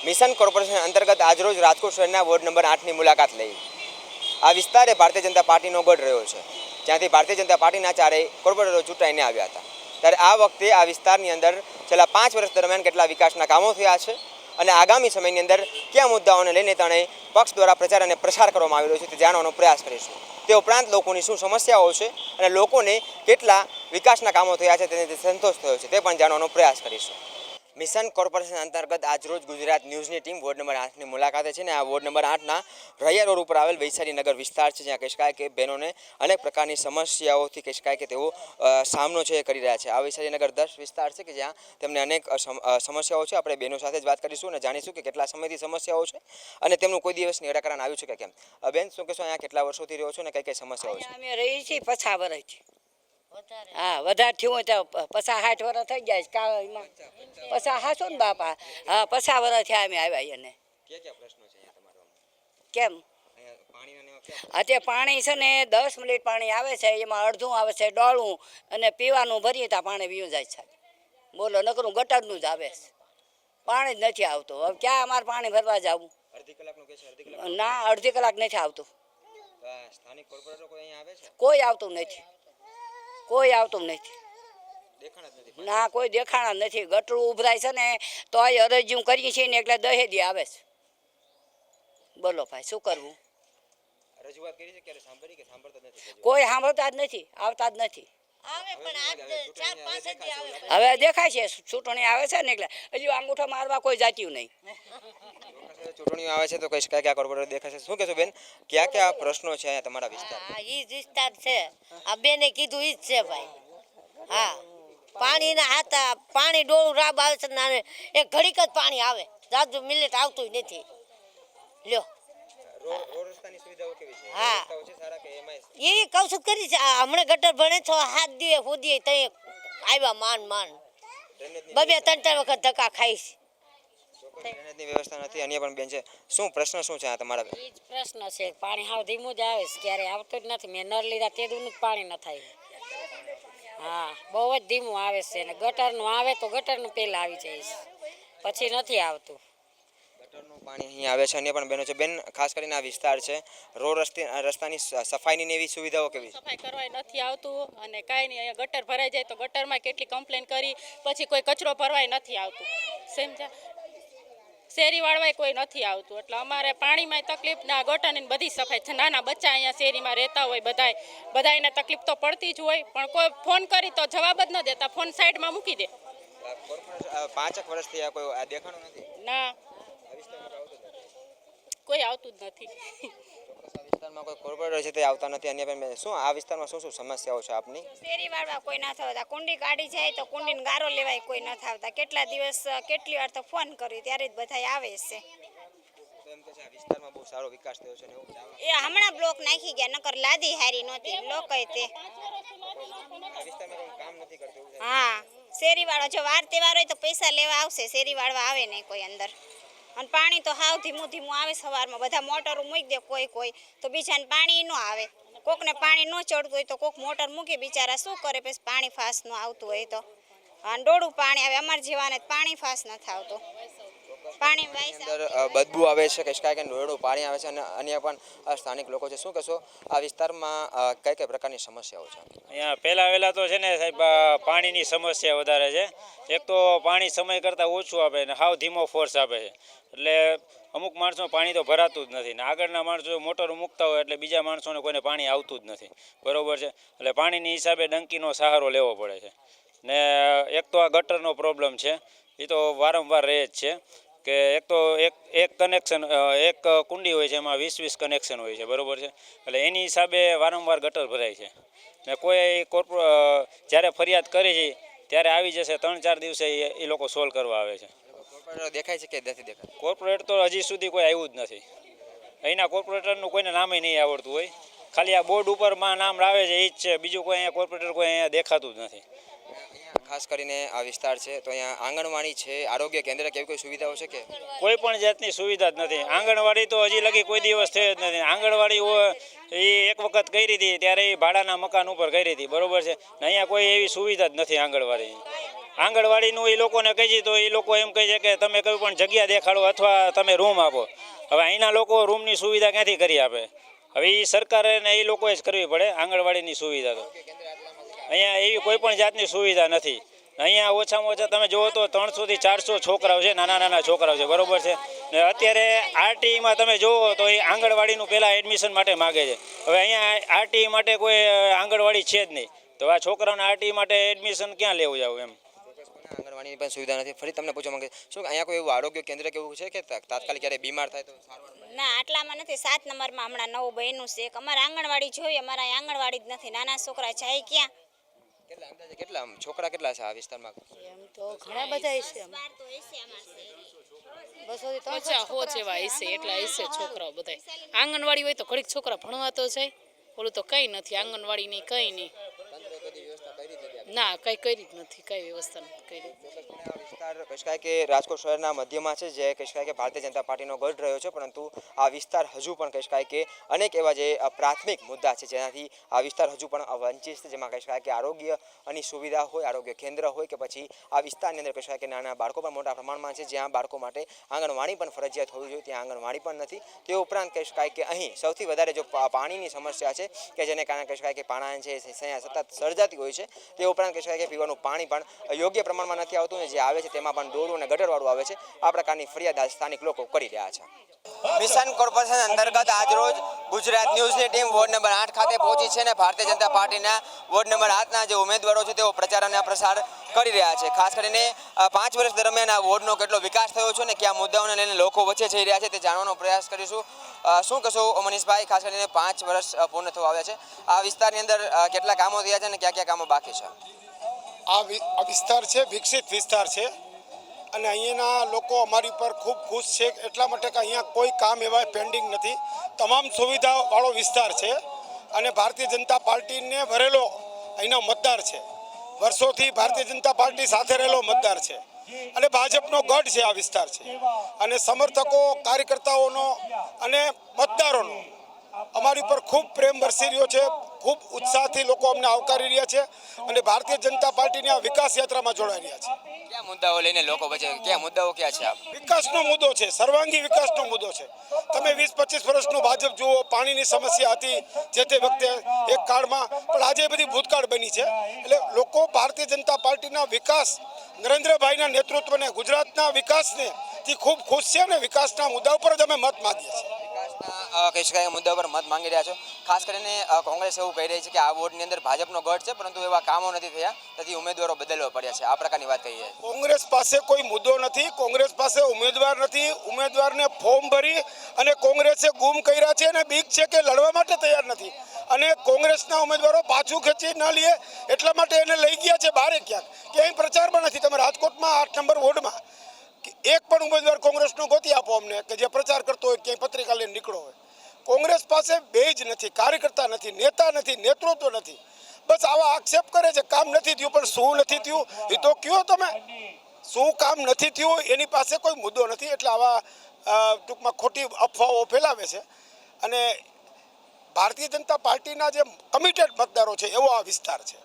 Mission corporation અંતર્ગત આજરોજ રાજકોટ શહેરના વોર્ડ નંબર 8ની મુલાકાત લઈ. આ વિસ્તાર એ ભારતીય જનતા પાર્ટીનો ગઢ રહ્યો છે, જ્યાંથી ભારતીય જનતા પાર્ટીના ચારેય કોર્પોરેટરો ચૂંટાઈને આવ્યા હતા. ત્યારે આ વખતે આ વિસ્તારની અંદર છેલ્લા 5 વર્ષ દરમિયાન કેટલા વિકાસના કામો થયા છે અને આગામી સમયની અંદર કયા મુદ્દાઓને લઈને તેણે પક્ષ દ્વારા પ્રચાર અને પ્રસાર કરવામાં આવી રહ્યો છે તે જાણવાનો પ્રયાસ કરીશું. તે ઉપરાંત લોકોની શું સમસ્યાઓ છે અને લોકોને કેટલા વિકાસના કામો થયા છે તેને સંતોષ થયો છે તે પણ જાણવાનો પ્રયાસ કરીશું. મિશન કોર્પોરેશન અંતર્ગત આજરોજ ગુજરાત ન્યૂઝની ટીમ વોર્ડ નંબર 8ની મુલાકાતે છે ને આ વોર્ડ નંબર 8ના રૈયા રોડ ઉપર આવેલ વૈશાલી નગર વિસ્તાર છે, જ્યાં કહી શકાય કે બહેનોને અનેક પ્રકારની સમસ્યાઓથી કહી શકાય કે તેઓ સામનો છે કરી રહ્યા છે. આ વૈશાલી નગર 10 વિસ્તાર છે કે જ્યાં તેમને અનેક સમસ્યાઓ છે. આપણે બહેનો સાથે જ વાત કરીશું અને જાણીશું કે કેટલા સમયથી સમસ્યાઓ છે અને તેમનું કોઈ દિવસ નિરાકરણ આવ્યું છે કે કેમ. બેન, શું કહેશો, અહીંયા કેટલા વર્ષોથી રહ્યો છો ને કઈ કઈ સમસ્યાઓ છે? અમે રહી છીએ 50 વર્ષથી. હા, વધારે થયું હોય તો 50-60 વર્ષ થઈ જાય. કાળમાં 50 હાસો ને બાપા. હા, 50 વર્ષ થયા અમે આવ્યા એને. ક્યાં પ્રશ્નો છે અહીંયા તમારો? કેમ અત્યારે પાણી છે ને 10 મિનિટ પાણી આવે છે, એમાં અડધું આવે છે ડોળું અને પીવાનું ભરીએ ત્યાં પાણી વીયું જાય છે. બોલો, નકરું ગટરનું જ આવે છે, પાણી જ નથી આવતું. હવે ક્યાં અમારે પાણી ભરવા જવું? અડધી કલાકનું કે છે? અડધી કલાક ના, અડધી કલાક નથી આવતું. સ્થાનિક કોર્પોરેટર કોઈ અહીંયા આવે છે? કોઈ આવતું નથી, કોઈ આવતું નથી. દેખાણ જ નથી. ના, કોઈ દેખાણા નથી. ગટરું ઉભરાય છે ને તોય અરજીઓ કરીએ છીએ ને એટલે દહેદી આવે છે. બોલો ભાઈ, શું કરવું? રજૂઆત કરી છે ક્યારે? સાંભળી કે સાંભળતા જ નથી? કોઈ સાંભળતા જ નથી, આવતા જ નથી. હવે દેખાય છે ચૂંટણી આવે છે ને એટલે હજુ અંગૂઠો મારવા કોઈ જાત્યું નહીં. ચૂંટણીઓ આવે છે તો કઈ શકાય કે આ કોર્પોરેટર દેખાશે. શું કહેશો બેન, ક્યાં ક્યાં પ્રશ્નો છે અહીંયા તમારા વિસ્તારમાં? ઈ જ વિસ્તાર છે. આ બેને કીધું ઈ જ છે ભાઈ. હા, પાણીના હાથા પાણી ડોળું રાબ આવે છે ને એક ઘડીક જ પાણી આવે, જાજુ મિનિટ આવતું નથી. લ્યો, રોડ રસ્તાની સુવિધાઓ કેવી છે? હા. રસ્તાઓ છે સારા કે એમાંય? એ કહું છું કરી છે. હમણાં ગટર ભણે 6-7 દિવસ સુધી તઈ આવ્યા માન બબે 3-3 વખત ધક્કા ખાઈશ. ડ્રેનેજની વ્યવસ્થા નથી. અન્ય પણ બેન છે. શું પ્રશ્ન શું છે આ તમારા? એ જ પ્રશ્ન છે. પાણી હાવ ધીમું જ આવે છે, ક્યારે આવતું જ નથી. મેં નળ લીધા તે દૂરનું જ પાણી ન થાય. હા, બહુ જ ધીમું આવે છે ને ગટરનું આવે તો ગટરનું પહેલાં આવી જાય છે, પછી નથી આવતું. ગટરનું પાણી અહીંયા આવે છે. અન્ય પણ બહેનો છે. બેન, ખાસ કરીને આ વિસ્તાર છે, રોડ રસ્તાની સફાઈની એવી સુવિધાઓ કેવી છે? સફાઈ કરવાય નથી આવતું અને કાંઈ નહીં. અહીંયા ગટર ભરાઈ જાય તો ગટરમાં કેટલી કમ્પ્લેન કરી પછી કોઈ કચરો ભરવાય નથી આવતું. સમજ્યા? શેરી વાળવાય કોઈ નથી આવતું. એટલે અમારે પાણીમાં તકલીફ ના ગટરની બધી સફાઈ છે. નાના બચ્ચા અહીંયા શેરીમાં રહેતા હોય બધાને તકલીફ તો પડતી જ હોય, પણ કોઈ ફોન કરી તો જવાબ જ ન દેતા, ફોન સાઈડમાં મૂકી દે. કોર્પોરેશન 5 વર્ષથી આ કોઈ દેખાણું નથી. ના, કોઈ આવતું જ નથી. આ વિસ્તારમાં કોઈ કોર્પોરેટર છે તે આવતા નથી. અન્ય પણ શું આ વિસ્તારમાં શું શું સમસ્યાઓ છે આપની? શેરી વાળવા કોઈ ના થતા, કુંડી કાઢી જાય તો કુંડીને ગારો લેવાય કોઈ ન થતા. કેટલા દિવસ કેટલી વાર તો ફોન કર્યો ત્યારે જ બધા આવે છે. એમ કે છે આ વિસ્તારમાં બહુ સારો વિકાસ થયો છે ને એવું જાણવા. એ હમણાં બ્લોક નાખી ગયા, નકર લાદી હારી નહોતી લોકોએ તે. આ વિસ્તારમાં કોઈ કામ નથી કરતું એવું છે? હા, શેરી વાળો જો વાર તહેવાર હોય તો પૈસા લેવા આવશે, શેરી વાળવા આવે નહીં કોઈ અંદર. અને પાણી તો હાવ ધીમું આવે. સવારમાં બધા મોટરો મૂકી દે કોઈ તો બીજાને પાણી ન આવે. કોકને પાણી ન ચડતું હોય તો કોક મોટર મૂકી, બિચારા શું કરે પછી પાણી ફાસ ન આવતું હોય તો. અને ડોળું પાણી આવે, અમારે જેવાને પાણી ફાસ નથી આવતું. પાણી અંદર બદબુ આવે છે, કઈ કાંઈ નોયડું પાણી આવે છે અને અન્ય પણ સ્થાનિક લોકો છે. શું કહેશો, આ વિસ્તારમાં કઈ કઈ પ્રકારની સમસ્યાઓ છે? અહીંયા પહેલાં તો છે ને સાહેબ, પાણીની સમસ્યા વધારે છે. એક તો પાણી સમય કરતાં ઓછું આપે ને હાવ ધીમો ફોર્સ આપે છે, એટલે અમુક માણસો પાણી તો ભરાતું જ નથી ને આગળના માણસો મોટરો મૂકતા હોય એટલે બીજા માણસોને કોઈને પાણી આવતું જ નથી. બરાબર છે? એટલે પાણીની હિસાબે ડંકીનો સહારો લેવો પડે છે. ને એક તો આ ગટરનો પ્રોબ્લેમ છે, એ તો વારંવાર રહે જ છે કે એક તો એક કનેક્શન, એક કુંડી હોય છે એમાં 20-20 કનેક્શન હોય છે. બરાબર છે? એટલે એની હિસાબે વારંવાર ગટર ભરાય છે ને કોઈ જ્યારે ફરિયાદ કરે છે ત્યારે આવી જશે 3-4 દિવસે એ લોકો સોલ્વ કરવા આવે છે. કોર્પોરેટર દેખાય છે કે નથી દેખાય? કોર્પોરેટર તો હજી સુધી કોઈ આવ્યું જ નથી. અહીંના કોર્પોરેટરનું કોઈને નામે નહીં આવડતું હોય, ખાલી આ બોર્ડ ઉપર નામ આવે છે એ જ છે, બીજું કોઈ અહીંયા કોર્પોરેટર કોઈ અહીંયા દેખાતું જ નથી. ખાસ કરીને આ વિસ્તાર છે તો અહીંયા આંગણવાડી છે, આરોગ્ય કેન્દ્ર કેવી કોઈ સુવિધાઓ છે કે? કોઈ પણ જાતની સુવિધા જ નથી. આંગણવાડી તો હજી લગી કોઈ દિવસ થઈ જ નથી. આંગણવાડી એ એક વખત કરી હતી ત્યારે એ ભાડાના મકાન ઉપર કરી હતી. બરોબર છે? અહીંયા કોઈ એવી સુવિધા જ નથી આંગણવાડી. આંગણવાડીનું એ લોકોને કહીએ તો એ લોકો એમ કહે છે કે તમે કોઈ પણ જગ્યા દેખાડો અથવા તમે રૂમ આપો. હવે અહીંના લોકો રૂમની સુવિધા ક્યાંથી કરી આપે? હવે એ સરકારે ને એ લોકોએ જ કરવી પડે આંગણવાડીની સુવિધા. તો અહીંયા એવી કોઈ પણ જાતની સુવિધા નથી. અહીંયા ઓછામાં ઓછા તમે જુઓ તો 300 થી 400 છોકરાઓ છે, નાના નાના છોકરાઓ છે, બરોબર છે. ને અત્યારે આરટીઈમાં તમે જુઓ તો એ આંગણવાડીનું પહેલાં એડમિશન માટે માગે છે. હવે અહીંયા આરટીઈ માટે કોઈ આંગણવાડી છે જ નહીં, તો આ છોકરાઓને આરટીઈ માટે એડમિશન ક્યાં લેવું જવું એમ? આંગણવાડીની પણ સુવિધા નથી. ફરી તમને પૂછવા માંગે શું અહીંયા કોઈ એવું આરોગ્ય કેન્દ્ર કેવું છે કે તાત્કાલિક ક્યારે બીમાર થાય તો સારવાર મળે? ના આટલામાં નથી. 7 નંબરમાં હમણાં નવું બન્યું છે. અમારે આંગણવાડી જોઈએ, અમારા અહીં આંગણવાડી જ નથી. નાના છોકરા જાય ક્યાં? કેટલા અંદાજે કેટલા છોકરા કેટલા છે આ વિસ્તારમાં? એમ તો ઘણા બધા છે. 12 તો હશે અમારે. 200 થી 50 હોચ એવા હશે, એટલા હશે છોકરાઓ બધા. આંગણવાડી હોય તો ઘડીક છોકરા ભણવા તો જાય, ઓલું તો કંઈ નથી. આંગણવાડી નહીં, કંઈ નહીં. ના કંઈ કરી જ નથી, કઈ વ્યવસ્થા નથી કરી. આ વિસ્તાર કહી શકાય કે રાજકોટ શહેરના મધ્યમાં છે, જે કહી શકાય કે ભારતીય જનતા પાર્ટીનો ગઢ રહ્યો છે, પરંતુ આ વિસ્તાર હજુ પણ કહી શકાય કે અનેક એવા જે પ્રાથમિક મુદ્દા છે જેનાથી આ વિસ્તાર હજુ પણ વંચિત છે. જેમાં કહી શકાય કે આરોગ્યની સુવિધા હોય, આરોગ્ય કેન્દ્ર હોય કે પછી આ વિસ્તારની અંદર કહી શકાય કે નાના બાળકો પણ મોટા પ્રમાણમાં છે, જ્યાં બાળકો માટે આંગણવાડી પણ ફરજિયાત હોવી જોઈએ, ત્યાં આંગણવાડી પણ નથી. તે ઉપરાંત કહી શકાય કે અહીં સૌથી વધારે જો પાણીની સમસ્યા છે કે જેને કારણે કહી શકાય કે પાણા છે સતત સર્જાતી હોય છે. તે ઉપરાંત કહી શકાય કે પીવાનું પાણી પણ યોગ્ય પ્રમાણમાં નથી આવતું, અને જે આવે છે તેમાં પણ ડોળું અને ગટરવાળું આવે છે. આ પ્રકારની ફરિયાદ સ્થાનિક લોકો કરી રહ્યા છે. મિશન કોર્પોરેશન અંતર્ગત આજરોજ ગુજરાત ન્યૂઝની ટીમ વોર્ડ નંબર 8 ખાતે પહોંચી છે અને ભારતીય જનતા પાર્ટીના વોર્ડ નંબર 8ના જે ઉમેદવારો છે તેઓ પ્રચાર અને પ્રસાર કરી રહ્યા છે. ખાસ કરીને 5 વર્ષ દરમિયાન આ વોર્ડનો કેટલો વિકાસ થયો છે અને કયા મુદ્દાઓને લઈને લોકો વચ્ચે જઈ રહ્યા છે તે જાણવાનો પ્રયાસ કરીશું. શું કહેશો મનીષભાઈ? ખાસ કરીને 5 વર્ષ પૂર્ણ થવા આવ્યા છે, આ વિસ્તારની અંદર કેટલા કામો થયા છે અને કયા કયા કામો બાકી છે? આ વિસ્તાર છે વિકસિત વિસ્તાર છે અને અહીંયાના લોકો અમારી પર ખૂબ ખુશ છે, એટલા માટે કે અહીંયા કોઈ કામ એવા પેન્ડિંગ નથી. તમામ સુવિધાવાળો વિસ્તાર છે અને ભારતીય જનતા પાર્ટીને ભરેલો અહીંનો મતદાર છે. વર્ષોથી ભારતીય જનતા પાર્ટી સાથે રહેલો મતદાર છે અને ભાજપનો ગઢ છે આ વિસ્તાર છે. અને સમર્થકો, કાર્યકર્તાઓનો અને મતદારોનો અમારી પર ખૂબ પ્રેમ વરસી રહ્યો છે. ખૂબ ઉત્સાહથી લોકો અમને આવકારી રહ્યા છે અને ભારતીય જનતા પાર્ટીની આ વિકાસ યાત્રામાં જોડાઈ રહ્યા છે. કયા મુદ્દાઓ લઈને લોકો વચ્ચે કયા મુદ્દાઓ ક્યાં છે? વિકાસનો મુદ્દો છે, સર્વાંગી વિકાસનો મુદ્દો છે. તમે 20-25 વર્ષનું ભાજપ જુઓ, પાણીની સમસ્યા હતી જે તે વખતે એક કાળમાં, પણ આજે એ બધી ભૂતકાળ બની છે. એટલે લોકો ભારતીય જનતા પાર્ટીના વિકાસ, નરેન્દ્રભાઈના નેતૃત્વને, ગુજરાતના વિકાસને થી ખૂબ ખુશ છે અને વિકાસના મુદ્દા ઉપર જ અમે મત માંગીએ છીએ. કહી શકાય મુદ્દા પર મત માંગી રહ્યા છો. ખાસ કરીને કોંગ્રેસ એવું કહી રહી છે કે આ વોર્ડની અંદર ભાજપનો ગઢ છે, પરંતુ એવા કામો નથી થયા, તેથી ઉમેદવારો બદલવા પડ્યા છે. આ પ્રકારની વાત કહી છે. કોંગ્રેસ પાસે કોઈ મુદ્દો નથી, કોંગ્રેસ પાસે ઉમેદવાર નથી. ઉમેદવારને ફોર્મ ભરી અને કોંગ્રેસે ગુમ કર્યા છે અને બીક છે કે લડવા માટે તૈયાર નથી. અને કોંગ્રેસના ઉમેદવારો પાછું ખેંચી ન લે એટલા માટે એને લઈ ગયા છે બહારે ક્યાંક, કે અહીં પ્રચારમાં નથી. તમે રાજકોટમાં 8 નંબર વોર્ડમાં એક પણ ઉમેદવાર કોંગ્રેસનો ગોતી આપો અમને કે જે પ્રચાર કરતો હોય, ક્યાંય પત્રિકા લઈને નીકળો હોય. કોંગ્રેસ પાસે બેજ નથી, કાર્યકર્તા નથી, નેતા નથી, નેતૃત્વ નથી. બસ આવા આક્ષેપ કરે છે. કામ નથી થયું, પણ શું નથી થયું એ તો કયો તમે. શું કામ નથી થયું એની પાસે કોઈ મુદ્દો નથી. એટલે આવા ટૂંકમાં ખોટી અફવાઓ ફેલાવે છે. અને ભારતીય જનતા પાર્ટીના જે કમિટેડ મતદારો છે એવો આ વિસ્તાર છે.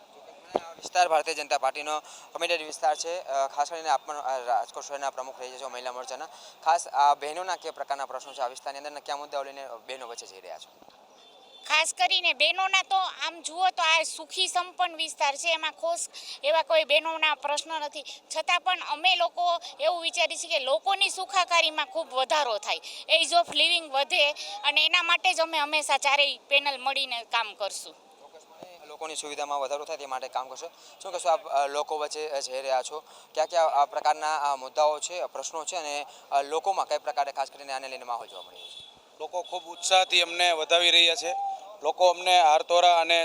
વિસ્તાર ભારતીય જનતા પાર્ટીનો કમિટેડ વિસ્તાર છે. ખાસ કરીને આપ પણ રાજકોટ શહેરના પ્રમુખ રહી છો મહિલા મોરચાના. ખાસ આ બહેનોના કયા પ્રકારના પ્રશ્નો છે આ વિસ્તારની અંદર, કયા મુદ્દાઓ લઈને બહેનો વચ્ચે જઈ રહ્યા છો? ખાસ કરીને બહેનોના તો આમ જુઓ તો આ સુખી સંપન્ન વિસ્તાર છે, એમાં ખોશ એવા કોઈ બહેનોના પ્રશ્ન નથી. છતાં પણ અમે લોકો એવું વિચારીએ છીએ કે લોકોની સુખાકારીમાં ખૂબ વધારો થાય, એઝ ઓફ લિવિંગ વધે, અને એના માટે જ અમે હંમેશા ચારેય પેનલ મળીને કામ કરશું. લોકોની સુવિધામાં વધારો થાય તે માટે કામ કરશો. શું કહેશો આપ લોકો વચ્ચે જઈ રહ્યા છો, કયા કયા પ્રકારના મુદ્દાઓ છે, પ્રશ્નો છે, અને લોકોમાં કઈ પ્રકારે ખાસ કરીને આને લઈને માહોલ જોવા મળી રહ્યો છે? લોકો ખૂબ ઉત્સાહથી અમને વધાવી રહ્યા છે. લોકો અમને હારતોરા અને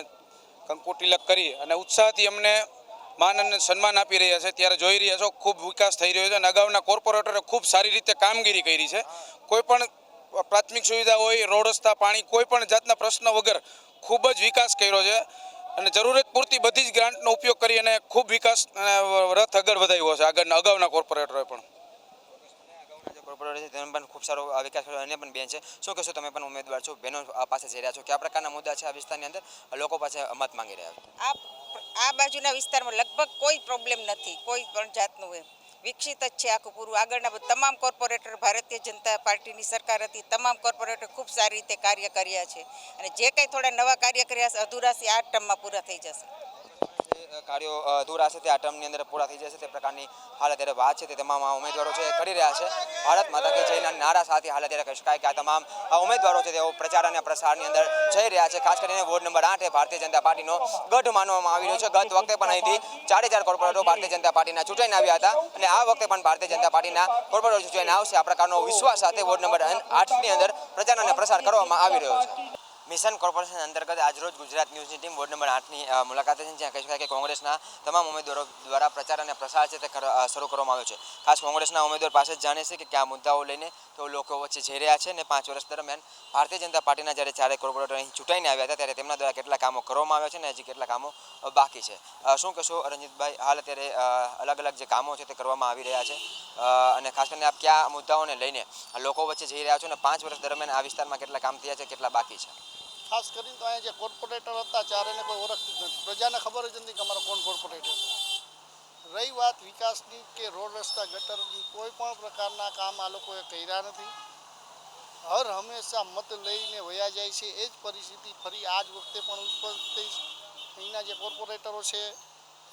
કંકુ તિલક કરી અને ઉત્સાહથી અમને માન અને સન્માન આપી રહ્યા છે. ત્યારે જોઈ રહ્યા છો ખૂબ વિકાસ થઈ રહ્યો છે અને અગાઉના કોર્પોરેટરે ખૂબ સારી રીતે કામગીરી કરી છે. કોઈ પણ પ્રાથમિક સુવિધા હોય, રોડ રસ્તા, પાણી, કોઈ પણ જાતના પ્રશ્ન વગર ખૂબ જ વિકાસ કર્યો છે અને જરૂરત પૂરતી બધી જ ગ્રાન્ટનો ઉપયોગ કરી અને ખૂબ વિકાસ રથ આગળ વધાર્યો છે અગાઉના કોર્પોરેટરોએ પણ. કોર્પોરેટર છે તેનો પણ ખૂબ સારો વિકાસ કર્યો. અને પણ બેન છે. શું કહેશો? તમે પણ ઉમેદવાર છો, બહેનો પાસે જઈ રહ્યા છો, કયા પ્રકારના મુદ્દા છે આ વિસ્તારની અંદર લોકો પાસે મત માંગી રહ્યા છો? આ આ બાજુના વિસ્તારમાં લગભગ કોઈ પ્રોબ્લેમ નથી, કોઈ પણ જાતનું એમ વિકસિત જ છે આખું પૂરું. આગળના તમામ કોર્પોરેટર ભારતીય જનતા પાર્ટીની સરકાર હતી, તમામ કોર્પોરેટર ખૂબ સારી રીતે કાર્ય કર્યા છે અને જે કંઈ થોડા નવા કાર્ય કર્યા છે અધૂરા છે, આ ટર્મમાં પૂરા થઈ જશે. જે કાર્યો અધૂરા છે તે આ ટર્મની અંદર પૂરા થઈ જશે તે પ્રકારની હાલ અત્યારે વાત છે તે તમામ ઉમેદવારો છે કરી રહ્યા છે. ભારત માતા કે જયના નારા સાથે હાલ અત્યારે કહી શકાય કે આ તમામ ઉમેદવારો છે તેઓ પ્રચાર અને પ્રસારની અંદર જઈ રહ્યા છે. ખાસ કરીને વોર્ડ નંબર 8 એ ભારતીય જનતા પાર્ટીનો ગઢ માનવામાં આવી રહ્યો છે. ગત વખતે પણ અહીંથી 4 કોર્પોરેટરો ભારતીય જનતા પાર્ટીના ચૂંટાઈને આવ્યા હતા અને આ વખતે પણ ભારતીય જનતા પાર્ટીના કોર્પોરેટરો ચૂંટાઈને આવશે. આ પ્રકારનો વિશ્વાસ સાથે વોર્ડ નંબર 8ની અંદર પ્રચાર અને પ્રસાર કરવામાં આવી રહ્યો છે. મિશન કોર્પોરેશન અંતર્ગત આજરોજ ગુજરાત ન્યૂઝની ટીમ વોર્ડ નંબર 8ની મુલાકાતે છે, જ્યાં કહી શકાય કે કોંગ્રેસના તમામ ઉમેદવારો દ્વારા પ્રચાર અને પ્રસાર છે તે શરૂ કરવામાં આવ્યો છે. ખાસ કોંગ્રેસના ઉમેદવાર પાસે જ જાણે છે કે કયા મુદ્દાઓ લઈને તેઓ લોકો વચ્ચે જઈ રહ્યા છે અને 5 વર્ષ દરમિયાન ભારતીય જનતા પાર્ટીના જ્યારે 4 કોર્પોરેટર અહીં ચૂંટાઈને આવ્યા હતા ત્યારે તેમના દ્વારા કેટલા કામો કરવામાં આવ્યા છે અને હજી કેટલા કામો બાકી છે. શું કહેશો રંજીતભાઈ, હાલ અત્યારે અલગ અલગ જે કામો છે તે કરવામાં આવી રહ્યા છે અને ખાસ કરીને આપ કયા મુદ્દાઓને લઈને લોકો વચ્ચે જઈ રહ્યા છો અને 5 વર્ષ દરમિયાન આ વિસ્તારમાં કેટલા કામ થયા છે, કેટલા બાકી છે? ખાસ કરીને તો અહીંયા જે કોર્પોરેટર હતા ચારેને કોઈ ઓળખતું જ નથી, પ્રજાને ખબર જ નથી કે અમારો કોણ કોર્પોરેટર. રહી વાત વિકાસની કે રોડ રસ્તા ગટરની, કોઈ પણ પ્રકારના કામ આ લોકોએ કર્યા નથી. હર હંમેશા મત લઈને વયા જાય છે. એ જ પરિસ્થિતિ ફરી આ જ વખતે પણ ઉત્પન્ન થઈ. અહીંના જે કોર્પોરેટરો છે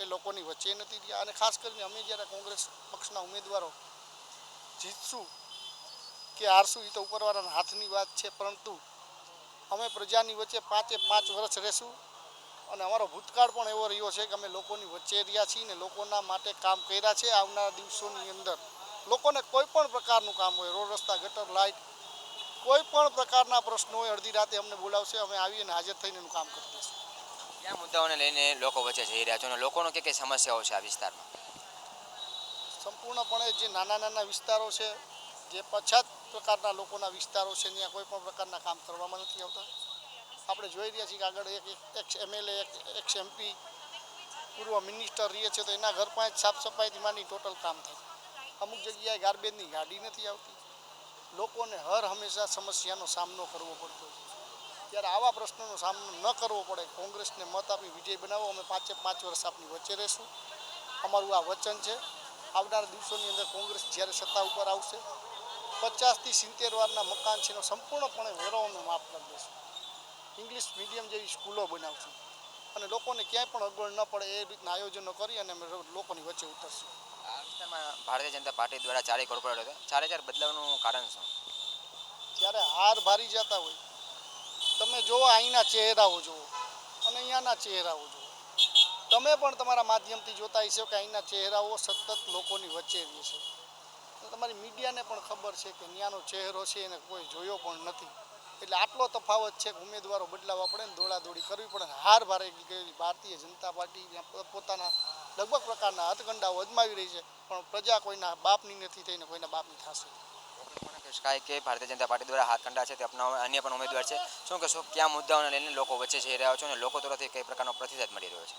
એ લોકોની વચ્ચે નથી રહ્યા અને ખાસ કરીને અમે જ્યારે કોંગ્રેસ પક્ષના ઉમેદવારો જીતશું કે હારશું એ તો ઉપરવાળાના હાથની વાત છે, પરંતુ અમે પ્રજાની વચ્ચે 5 વર્ષ રહેશું અને અમારો ભૂતકાળ પણ એવો રહ્યો છે કે અમે લોકોની વચ્ચે રહ્યા છીએ ને લોકોના માટે કામ કર્યા છે. આવનારા દિવસોની અંદર લોકોને કોઈ પણ પ્રકારનું કામ હોય, રોડ રસ્તા ગટર લાઇટ, કોઈ પણ પ્રકારના પ્રશ્નો હોય, અડધી રાતે અમને બોલાવશે, અમે આવીને હાજર થઈને એનું કામ કરી દઈશું. કયા મુદ્દાઓને લઈને લોકો વચ્ચે જઈ રહ્યા છો અને લોકોનો કઈ સમસ્યાઓ છે આ વિસ્તારમાં? સંપૂર્ણપણે જે નાના વિસ્તારો છે, જે પછાત પ્રકારના લોકોના વિસ્તારો છે, ત્યાં કોઈ પણ પ્રકારના કામ કરવામાં નથી આવતા. આપણે જોઈ રહ્યા છીએ કે આગળ એક MLA, એક MP, પૂર્વ મિનિસ્ટર રહે છે તો એના ઘર પાસે સાફ સફાઈથી માંડી ટોટલ કામ થાય. અમુક જગ્યાએ ગાર્બેજની ગાડી નથી આવતી. લોકોને હર હંમેશા સમસ્યાનો સામનો કરવો પડતો હોય. ત્યારે આવા પ્રશ્નોનો સામનો ન કરવો પડે, કોંગ્રેસને મત આપી વિજય બનાવો. અમે 5 વર્ષ આપની વચ્ચે રહેશું, અમારું આ વચન છે. આવનારા દિવસોની અંદર કોંગ્રેસ જ્યારે સત્તા ઉપર આવશે 50 થી 70 વારના મકાન છે એનો સંપૂર્ણપણે વેરો અમે માફ કરી દઈશું. ઇંગ્લિશ મીડિયમ જેવી સ્કૂલો બનાવશું અને લોકોને ક્યાંય પણ અગવડ ન પડે એ રીતના આયોજનો કરી અને અમે લોકોની વચ્ચે ઉતરશું. આ વિસ્તારમાં ભારતીય જનતા પાર્ટી દ્વારા 4 કોર્પોરેટર હતા, 4 બદલાવનું કારણ શું? જ્યારે હાર ભારી જતા હોય, તમે જુઓ અહીંના ચહેરાઓ જુઓ અને અહીંયાના ચહેરાઓ જુઓ. તમે પણ તમારા માધ્યમથી જોતા હશો કે અહીંના ચહેરાઓ સતત લોકોની વચ્ચે રહે છે. તમારી મીડિયાને પણ ખબર છે કે ત્યાંનો ચહેરો છે એને કોઈ જોયો પણ નથી. એટલે આટલો તફાવત છે કે ઉમેદવારો બદલાવવા પડે ને દોડાદોડી કરવી પડે. હાર ભારે ગયેલી ભારતીય જનતા પાર્ટી પોતાના લગભગ પ્રકારના હથકંડાઓ અજમાવી રહી છે, પણ પ્રજા કોઈના બાપની નથી થઈને કોઈના બાપની થશે. શકાય કે ભારતીય જનતા પાર્ટી દ્વારા હાથકંડા છે તે અપનાવવા અન્ય પણ ઉમેદવાર છે. શું કહેશો, કયા મુદ્દાઓને લઈને લોકો વચ્ચે જઈ રહ્યા છો અને લોકો તરફથી કઈ પ્રકારનો પ્રતિસાદ મળી રહ્યો છે?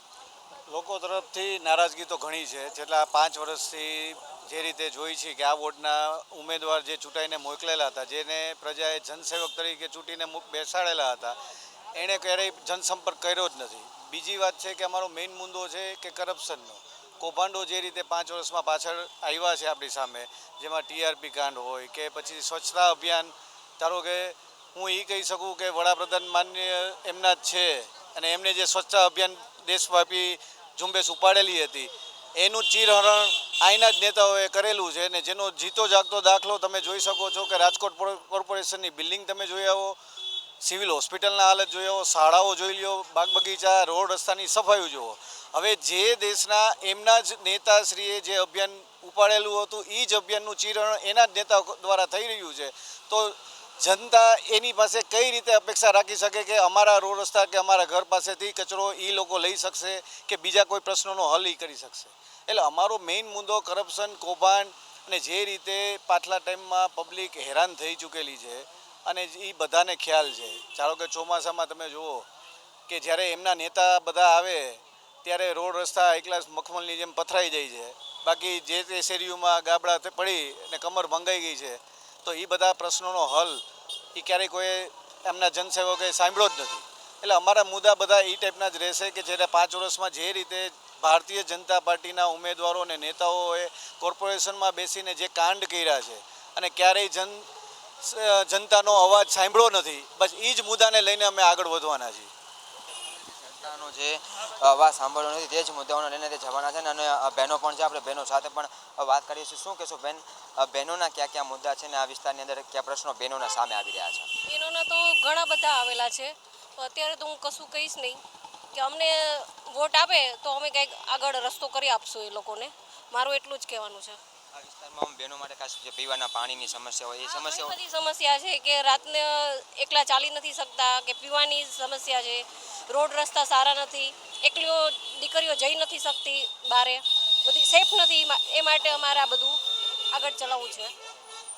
લોકો તરફથી નારાજગી તો ઘણી છે. છેલ્લા 5 વર્ષથી જે રીતે જોઈ છે કે આ વોર્ડના ઉમેદવાર જે ચૂંટાઈને મોકલેલા હતા, જેને પ્રજાએ જનસેવક તરીકે ચૂંટીને બેસાડેલા હતા, એણે ક્યારેય જનસંપર્ક કર્યો જ નથી. બીજી વાત છે કે અમારો મેઇન મુદ્દો છે કે કરપ્શનનો. કૌભાંડો જે રીતે 5 વર્ષમાં પાછળ આવ્યા છે આપણી સામે, જેમાં TRP કાંડ હોય કે પછી સ્વચ્છતા અભિયાન, ધારો કે હું એ કહી શકું કે વડાપ્રધાન માન્ય એમના જ છે અને એમને જે સ્વચ્છતા અભિયાન દેશવ્યાપી ઝુંબેશ ઉપાડેલી હતી એનું ચીરહરણ અહીંના જ નેતાઓએ કરેલું છે અને જેનો જીતો જાગતો દાખલો તમે જોઈ શકો છો કે રાજકોટ કોર્પોરેશનની બિલ્ડિંગ તમે જોઈ આવો, સિવિલ હોસ્પિટલના હાલત જોઈ આવો, શાળાઓ જોઈ લ્યો, બાગ બગીચા, રોડ રસ્તાની સફાઈ જુઓ. હવે જે દેશના એમના જ નેતાશ્રીએ જે અભિયાન ઉપાડેલું હતું એ જ અભિયાનનું ચીરહરણ એના જ નેતા દ્વારા થઈ રહ્યું છે. તો જનતા એની પાસે કઈ રીતે અપેક્ષા રાખી શકે કે અમારા રોડ રસ્તા કે અમારા ઘર પાસેથી કચરો એ લોકો લઈ શકશે કે બીજા કોઈ પ્રશ્નોનો હલ એ કરી શકશે? એટલે અમારો મેઇન મુદ્દો કરપ્શન, કૌભાંડ અને જે રીતે પાછલા ટાઈમમાં પબ્લિક હેરાન થઈ ચૂકેલી છે અને એ બધાને ખ્યાલ છે. ધારો કે ચોમાસામાં તમે જુઓ કે જ્યારે એમના નેતા બધા આવે ત્યારે રોડ રસ્તા એકલા મખમલની જેમ પથરાઈ જાય છે, બાકી જે તે શેરીઓમાં ગાબડા પડી અને કમર ભંગાઈ ગઈ છે. તો એ બધા પ્રશ્નોનો હલ એ ક્યારેય કોઈ એમના જનસેવકોએ સાંભળ્યો જ નથી. એટલે અમારા મુદ્દા બધા એ ટાઈપના જ રહેશે કે જેને 5 વર્ષમાં જે રીતે ભારતીય જનતા પાર્ટીના ઉમેદવારો અને નેતાઓએ કોર્પોરેશનમાં બેસીને જે કાંડ કર્યા છે અને ક્યારેય જનતાનો અવાજ સાંભળ્યો નથી, બસ એ જ મુદ્દાને લઈને અમે આગળ વધવાના છીએ. જનતાનો જે અવાજ સાંભળ્યો નથી તે જ મુદ્દાઓને લઈને તે જવાના છે અને બહેનો પણ છે. આપણે બહેનો સાથે પણ વાત કરીએ છીએ. શું કહેશો બેન, બહેનોના કયા કયા મુદ્દા છે ને આ વિસ્તારની અંદર કયા પ્રશ્નો બહેનોના સામે આવી રહ્યા છે? બહેનોના તો ઘણા બધા આવેલા છે. અત્યારે તો હું કશું કહીશ નહીં કે અમને વોટ આપે તો અમે કંઈક આગળ રસ્તો કરી આપશું એ લોકોને. મારું એટલું જ કહેવાનું છે. આ વિસ્તારમાં બહેનો માટે ખાસ જે પીવાના પાણીની સમસ્યા હોય એ સમસ્યા બધી સમસ્યા છે કે રાતને એકલા ચાલી નથી શકતા, કે પીવાની સમસ્યા છે, રોડ રસ્તા સારા નથી, એકલીઓ દીકરીઓ જઈ નથી શકતી બારે, બધી સેફ નથી. એ માટે અમારે આ બધું આગળ ચલાવવું છે.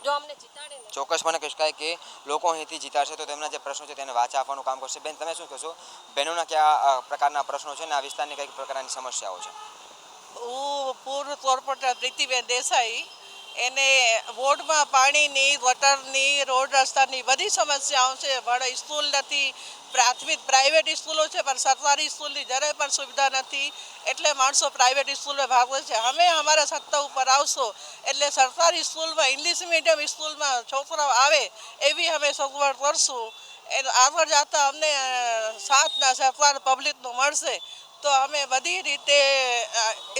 જો અમને જીતાડે ને ચોક્કસપણે કહી શકાય કે લોકો અહીંથી જીતાડશે તો તેમના જે પ્રશ્નો છે તેને વાચા આપવાનું કામ કરશે. બેન, તમે શું કહેશો, બહેનોના કયા પ્રકારના પ્રશ્નો છે ને આ વિસ્તારની કઈ પ્રકારની સમસ્યાઓ છે? હું પૂર્વ કોર્પોરેટર પ્રીતિબેન દેસાઈ. એને વોર્ડમાં પાણીની, ગટરની, રોડ રસ્તાની બધી સમસ્યાઓ છે. પણ સ્કૂલ નથી, પ્રાઇવેટ સ્કૂલો છે પણ સરકારી સ્કૂલની જરાય પણ સુવિધા નથી, એટલે માણસો પ્રાઇવેટ સ્કૂલમાં ભાગે છે. અમે અમારા સત્તા ઉપર આવશો એટલે સરકારી સ્કૂલમાં, ઇંગ્લિશ મીડિયમ સ્કૂલમાં છોકરાઓ આવે એવી અમે સગવડ કરશું. આગળ જતાં અમને સાથના સરકાર પબ્લિકનો મળશે તો અમે બધી રીતે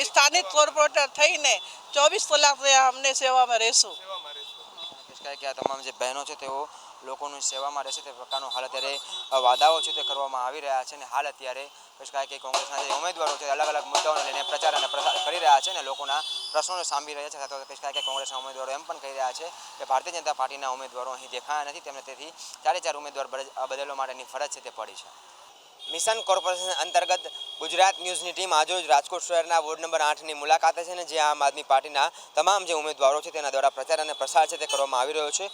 સ્થાનિક કોર્પોરેટર થઈને 24 કલાક અમને સેવામાં રહેશું. કે આ તમામ જે બહેનો છે તેઓ લોકોની સેવામાં રહેશે તે પ્રકારનો હાલ અત્યારે વાદાઓ છે તે કરવામાં આવી રહ્યા છે. અને હાલ અત્યારે કહી કે કોંગ્રેસના જે ઉમેદવારો છે અલગ અલગ મુદ્દાઓને લઈને પ્રચાર અને પ્રસાર કરી રહ્યા છે અને લોકોના પ્રશ્નોને સાંભળી રહ્યા છે. સાથે કહી કે કોંગ્રેસના ઉમેદવારો એમ પણ કહી રહ્યા છે કે ભારતીય જનતા પાર્ટીના ઉમેદવારો અહીં દેખાયા નથી, તેમને તેથી 4 ઉમેદવાર બદલવા માટેની ફરજ છે તે પડી છે. મિશન કોર્પોરેશન અંતર્ગત ગુજરાત ન્યૂઝની ટીમ આજરોજ રાજકોટ શહેરના વોર્ડ નંબર 8ની મુલાકાતે છે ને જ્યાં આમ આદમી પાર્ટીના તમામ જે ઉમેદવારો છે તેના દ્વારા પ્રચાર અને પ્રસાર છે તે કરવામાં આવી રહ્યો છે.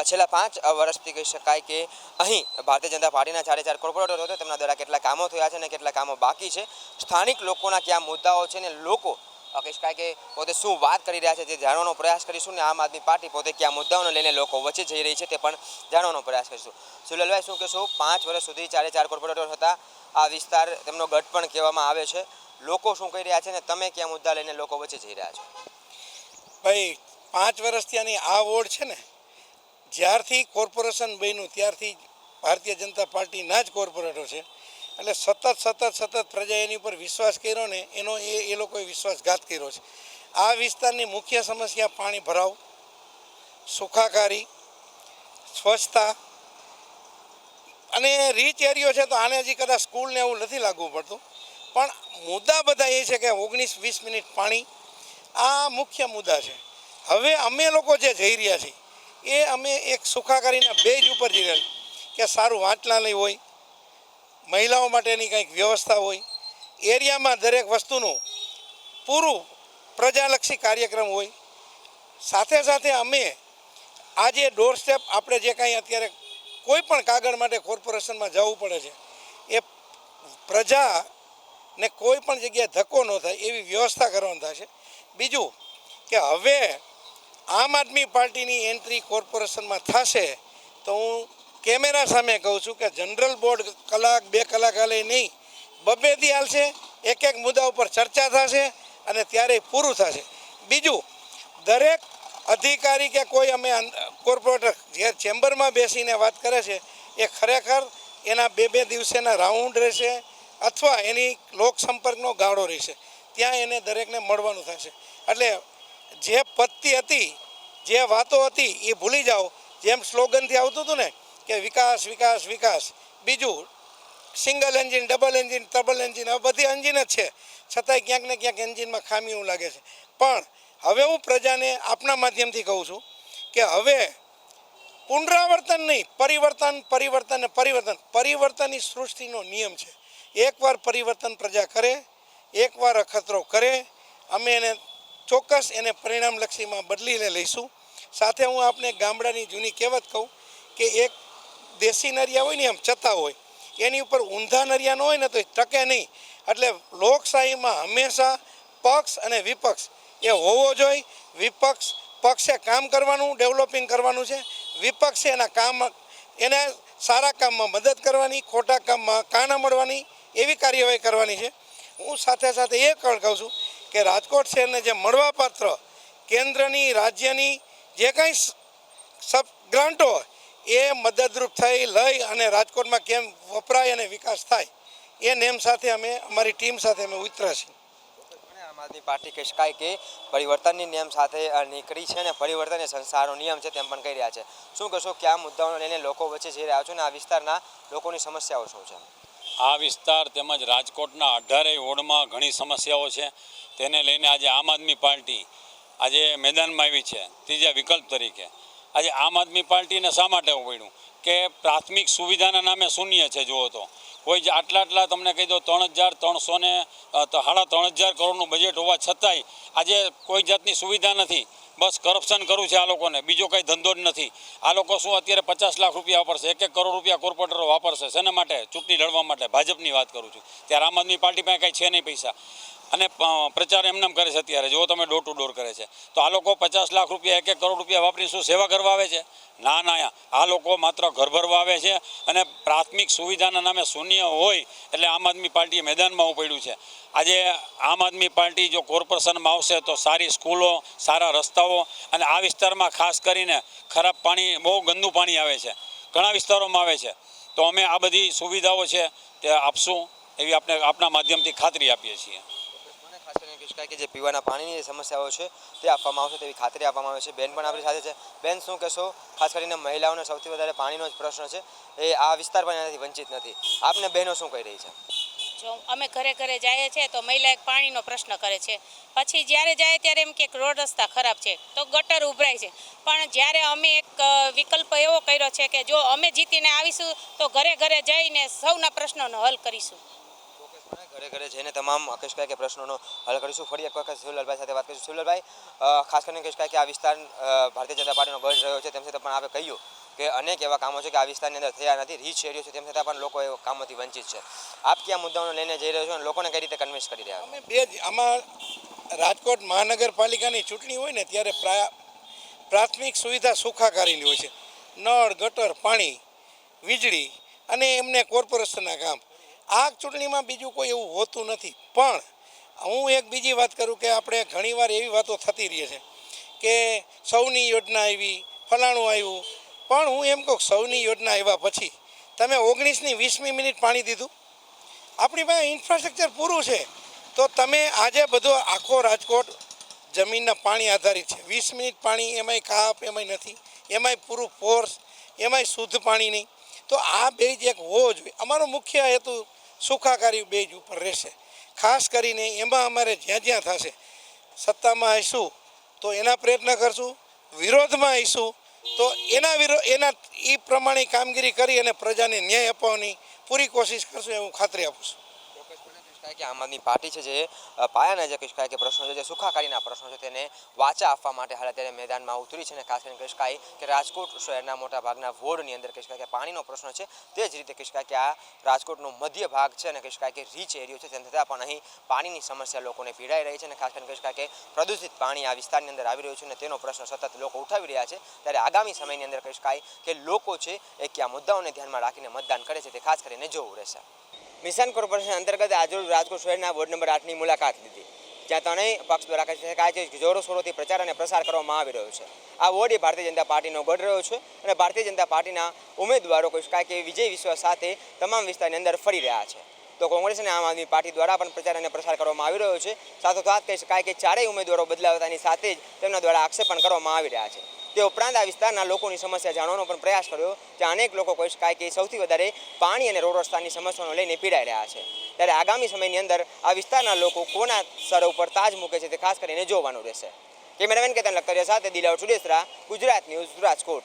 છેલ્લા 5 વર્ષથી કહી શકાય કે અહીં ભારતીય જનતા પાર્ટીના 4 કોર્પોરેટરો હતા તેમના દ્વારા કેટલા કામો થયા છે અને કેટલા કામો બાકી છે, સ્થાનિક લોકોના કયા મુદ્દાઓ છે ને લોકો કહી શકાય કે પોતે શું વાત કરી રહ્યા છે તે જાણવાનો પ્રયાસ કરીશું ને આમ આદમી પાર્ટી પોતે કયા મુદ્દાઓને લઈને લોકો વચ્ચે જઈ રહી છે તે પણ જાણવાનો પ્રયાસ કરીશું. સુલલભાઈ, શું કહેશો, 5 વર્ષ સુધી 4 કોર્પોરેટર હતા, આ વિસ્તાર તેમનો ગઢ પણ કહેવામાં આવે છે, લોકો શું કહી રહ્યા છે ને તમે કયા મુદ્દા લઈને લોકો વચ્ચે જઈ રહ્યા છો? ભાઈ, 5 વર્ષથી આની આ વોર્ડ છે ને જ્યારથી કોર્પોરેશન બન્યું ત્યારથી ભારતીય જનતા પાર્ટીના જ કોર્પોરેટર છે. એટલે સતત પ્રજા એની ઉપર વિશ્વાસ કર્યો ને એનો એ લોકોએ વિશ્વાસઘાત કર્યો છે. આ વિસ્તારની મુખ્ય સમસ્યા પાણી ભરાવ, સુખાકારી, સ્વચ્છતા અને રીચ એરિયો છે તો આને હજી કદાચ સ્કૂલને એવું નથી લાગવું પડતું, પણ મુદ્દા બધા એ છે કે 19-20 મિનિટ પાણી, આ મુખ્ય મુદ્દા છે. હવે અમે લોકો જે જઈ રહ્યા છીએ એ અમે એક સુખાકારીના બેઝ ઉપર જઈ રહ્યા કે સારું વાંચનાલય હોય, મહિલાઓ માટેની કંઈક વ્યવસ્થા હોય, એરિયામાં દરેક વસ્તુનું પૂરું પ્રજાલક્ષી કાર્યક્રમ હોય. સાથે સાથે અમે આજે ડોર સ્ટેપ આપણે જે કાંઈ અત્યારે કોઈ પણ કાગળ માટે કોર્પોરેશનમાં જવું પડે છે એ પ્રજાને કોઈ પણ જગ્યાએ ધક્કો ન થાય એવી વ્યવસ્થા કરવાની થશે. બીજું કે હવે આમ આદમી પાર્ટીની એન્ટ્રી કોર્પોરેશનમાં થશે તો હું કેમેરા સામે કહું છું કે જનરલ બોર્ડ કલાક 2 કલાક હાલે નહીં, 2 દી હાલશે, એક મુદ્દા ઉપર ચર્ચા થશે અને ત્યારે પૂરું થશે. બીજું, દરેક અધિકારી કે કોઈ અમે કોર્પોરેટર જે ચેમ્બરમાં બેસીને વાત કરે છે એ ખરેખર એના 2 દિવસેના રાઉન્ડ રહેશે અથવા એની લોકસંપર્કનો ગાળો રહેશે, ત્યાં એને દરેકને મળવાનું થશે. એટલે જે પત્તી હતી, જે વાતો હતી એ ભૂલી જાઓ. જેમ સ્લોગનથી આવતું હતું ને કે વિકાસ વિકાસ વિકાસ, બીજું single engine, double engine, trouble engine, હવે બધી એન્જિન જ છે, છતાંય ક્યાંક ને ક્યાંક એન્જિનમાં ખામી એવું લાગે છે. પણ હવે હું પ્રજાને આપના માધ્યમથી કહું છું કે હવે પુનરાવર્તન નહીં, પરિવર્તનની સૃષ્ટિનો નિયમ છે. એકવાર પરિવર્તન પ્રજા કરે, એકવાર અખતરો કરે, અમે એને ચોક્કસ એને પરિણામલક્ષીમાં બદલીને લઈશું. સાથે હું આપને ગામડાની જૂની કહેવત કહું કે એક દેશી નરિયા હોય ને એમ ચતા હોય, એની ઉપર ઊંધા નરિયા ન હોય ને તો એ ટકે નહીં. એટલે લોકશાહીમાં હંમેશા પક્ષ અને વિપક્ષ એ હોવો જોઈએ. પક્ષે કામ કરવાનું, ડેવલપિંગ કરવાનું છે, વિપક્ષે એના કામ એને સારા કામમાં મદદ કરવાની, ખોટા કામમાં કાના મળવાની એવી કાર્યવાહી કરવાની છે. હું સાથે સાથે એ પણ કહું છું કે રાજકોટ શહેરને જે મળવાપાત્ર કેન્દ્રની, રાજ્યની જે કંઈ સબ ગ્રાન્ટો હોય એ મદદરૂપ થઈ લઈ અને રાજકોટમાં કેમ વપરાય અને વિકાસ થાય એ નેમ સાથે અમે અમારી ટીમ સાથે અમે ઉતર્યા છીએ. આમ આદમી પાર્ટી કહી શકાય કે પરિવર્તનની નિયમ સાથે નીકળી છે અને પરિવર્તન એ સંસારનો નિયમ છે તેમ પણ કહી રહ્યા છે. શું કહેશો કે આ મુદ્દાઓને લઈને લોકો વચ્ચે જઈ રહ્યા છો અને આ વિસ્તારના લોકોની સમસ્યાઓ શું છે? આ વિસ્તાર તેમજ રાજકોટના 18 વોર્ડમાં ઘણી સમસ્યાઓ છે. તેને લઈને આજે આમ આદમી પાર્ટી આજે મેદાનમાં આવી છે ત્રીજા વિકલ્પ તરીકે. આજે આમ આદમી પાર્ટીને શા માટે પડ્યું કે પ્રાથમિક સુવિધાના નામે શૂન્ય છે. જુઓ તો કોઈ જ આટલા તમને કહી દો 3,300 કરોડનું બજેટ હોવા છતાંય આજે કોઈ જાતની સુવિધા નથી. બસ કરપ્શન કરવું છે આ લોકોને, બીજો કંઈ ધંધો જ નથી. આ લોકો શું અત્યારે 50 લાખ રૂપિયા વાપરશે, 1 કરોડ રૂપિયા કોર્પોરેટરો વાપરશે શેના માટે? ચૂંટણી લડવા માટે. ભાજપની વાત કરું છું. ત્યારે આમ આદમી પાર્ટી પાસે કાંઈ છે નહીં પૈસા અને પ્રચાર એમનેમ કરે છે. અત્યારે જો તમે ડોર ટુ ડોર કરે છે તો આ લોકો 50 લાખ રૂપિયા, 1 કરોડ રૂપિયા વાપરીને શું સેવા કરવા આવે છે? ના ના, આ લોકો માત્ર ઘર ભરવા આવે છે અને પ્રાથમિક સુવિધાના નામે શૂન્ય હોય એટલે આમ આદમી પાર્ટીએ મેદાનમાં પડ્યું છે. આજે આમ આદમી પાર્ટી જો કોર્પોરેશનમાં આવશે તો સારી સ્કૂલો, સારા રસ્તાઓ અને આ વિસ્તારમાં ખાસ કરીને ખરાબ પાણી, બહુ ગંદુ પાણી આવે છે, ઘણા વિસ્તારોમાં આવે છે. તો અમે આ બધી સુવિધાઓ છે તે આપશું એવી આપના માધ્યમથી ખાતરી આપીએ છીએ. ખાસ કરીને કહી શકાય કે જે પીવાના પાણીની સમસ્યાઓ છે તે આપવામાં આવશે તેવી ખાતરી આપવામાં આવે છે. બેન પણ આપણી સાથે છે. બેન, શું કહેશો? ખાસ કરીને મહિલાઓને સૌથી વધારે પાણીનો જ પ્રશ્ન છે, એ આ વિસ્તાર પણ એનાથી વંચિત નથી. આપને બહેનો શું કહી રહી છે? જો અમે ઘરે ઘરે જઈએ છીએ તો મહિલા એક પાણીનો પ્રશ્ન કરે છે, પછી જ્યારે જાય ત્યારે એમ કે રોડ રસ્તા ખરાબ છે તો ગટર ઉભરાય છે. પણ જ્યારે અમે એક વિકલ્પ એવો કર્યો છે કે જો અમે જીતીને આવીશું તો ઘરે ઘરે જઈને સૌના પ્રશ્નોનો હલ કરીશું. ઘરે ઘરે જઈને તમામ કહી શકાય કે પ્રશ્નોનો હલ કરીશું. ફરી એક વખત શિવલાલભાઈ સાથે વાત કરીશું. શિવલાલભાઈ, ખાસ કરીને કહી શકાય કે આ વિસ્તાર ભારતીય જનતા પાર્ટીનો ગઢ રહ્યો છે, તેમ છતાં પણ આપણે કહ્યું કે અનેક એવા કામો છે કે આ વિસ્તારની અંદર થયા નથી, રીચ એરિયો છે, તેમ છતાં પણ લોકો એ કામોથી વંચિત છે. આપ કયા મુદ્દાઓને લઈને જઈ રહ્યો છો અને લોકોને કઈ રીતે કન્વિન્સ કરી રહ્યા છો? અમે બે જ આમાં રાજકોટ મહાનગરપાલિકાની ચૂંટણી હોય ને ત્યારે પ્રાથમિક સુવિધા સુખાકારીની હોય છે. નળ, ગટર, પાણી, વીજળી અને એમને કોર્પોરેશનના કામ. આ ચૂંટણીમાં બીજું કોઈ એવું હોતું નથી. પણ હું એક બીજી વાત કરું કે આપણે ઘણીવાર એવી વાતો થતી રહી છે કે સૌની યોજના આવી, ફલાણું આવ્યું. પણ હું એમ કહું, સૌની યોજના આવ્યા પછી તમે 19ની 20મી મિનિટ પાણી દીધું? આપણી પાસે ઇન્ફ્રાસ્ટ્રક્ચર પૂરું છે તો તમે આજે બધો આખો રાજકોટ જમીનના પાણી આધારિત છે. 20 મિનિટ પાણી, એમાંય કાપ, એમાંય નથી, એમાંય પૂરું ફોર્સ, એમાંય શુદ્ધ પાણી નહીં. તો આ બેજ એક હોવો જોઈએ. અમારો મુખ્ય હેતુ સુખાકારી બેજ ઉપર રહેશે. ખાસ કરીને એમાં અમારે જ્યાં જ્યાં થશે, સત્તામાં આવીશું તો એના પ્રયત્ન કરશું, વિરોધમાં આવીશું તો એના એ પ્રમાણે કામગીરી કરી અને પ્રજાને ન્યાય અપાવવાની પૂરી કોશિશ કરશું, એવું ખાતરી આપું છું. કે આમ આદમી પાર્ટી છે જે પાયાના જે કહી શકાય કે પ્રશ્નો છે, જે સુખાકારીના પ્રશ્નો છે, તેને વાચા આપવા માટે હાલ અત્યારે મેદાનમાં ઉતરી છે. અને ખાસ કરીને કહી શકાય કે રાજકોટ શહેરના મોટા ભાગના વોર્ડની અંદર કહી શકાય કે પાણીનો પ્રશ્ન છે. તે જ રીતે કહી શકાય કે આ રાજકોટનો મધ્ય ભાગ છે અને કહી શકાય કે રીચ એરિયો છે, તેમ છતાં પણ અહીં પાણીની સમસ્યા લોકોને પીડાઈ રહી છે. અને ખાસ કરીને કહી શકાય કે પ્રદૂષિત પાણી આ વિસ્તારની અંદર આવી રહ્યું છે અને તેનો પ્રશ્ન સતત લોકો ઉઠાવી રહ્યા છે. ત્યારે આગામી સમયની અંદર કહી શકાય કે લોકો છે એ કયા મુદ્દાઓને ધ્યાનમાં રાખીને મતદાન કરે છે તે ખાસ કરીને જોવું રહેશે. મિશન કોર્પોરેશન અંતર્ગત આજરોજ રાજકોટ શહેરના વોર્ડ નંબર 8ની મુલાકાત લીધી, જ્યાં ત્રણેય પક્ષ દ્વારા કહી શકાય છે જોરોશોરોથી પ્રચાર અને પ્રસાર કરવામાં આવી રહ્યો છે. આ વોર્ડ એ ભારતીય જનતા પાર્ટીનો ગઢ રહ્યો છે અને ભારતીય જનતા પાર્ટીના ઉમેદવારો કહી શકાય કે વિજય વિશ્વાસ સાથે તમામ વિસ્તારની અંદર ફરી રહ્યા છે. તો કોંગ્રેસ અને આમ આદમી પાર્ટી દ્વારા પણ પ્રચાર અને પ્રસાર કરવામાં આવી રહ્યો છે. સાથોસાથ કહી શકાય કે ચારેય ઉમેદવારો બદલાવતાની સાથે જ તેમના દ્વારા આક્ષેપ પણ કરવામાં આવી રહ્યા છે. તે ઉપરાંત આ વિસ્તારના લોકોની સમસ્યા જાણવાનો પણ પ્રયાસ કર્યો, જ્યાં અનેક લોકો કહી શકાય કે સૌથી વધારે પાણી અને રોડ રસ્તાની સમસ્યાઓને લઈને પીડાઈ રહ્યા છે. ત્યારે આગામી સમયની અંદર આ વિસ્તારના લોકો કોના સર ઉપર તાજ મૂકે છે તે ખાસ કરીને જોવાનું રહેશે. કેમેરામેન કેતન લખતરિયા સાથે દિલાવર સુડેસરા, ગુજરાત ન્યૂઝ, રાજકોટ.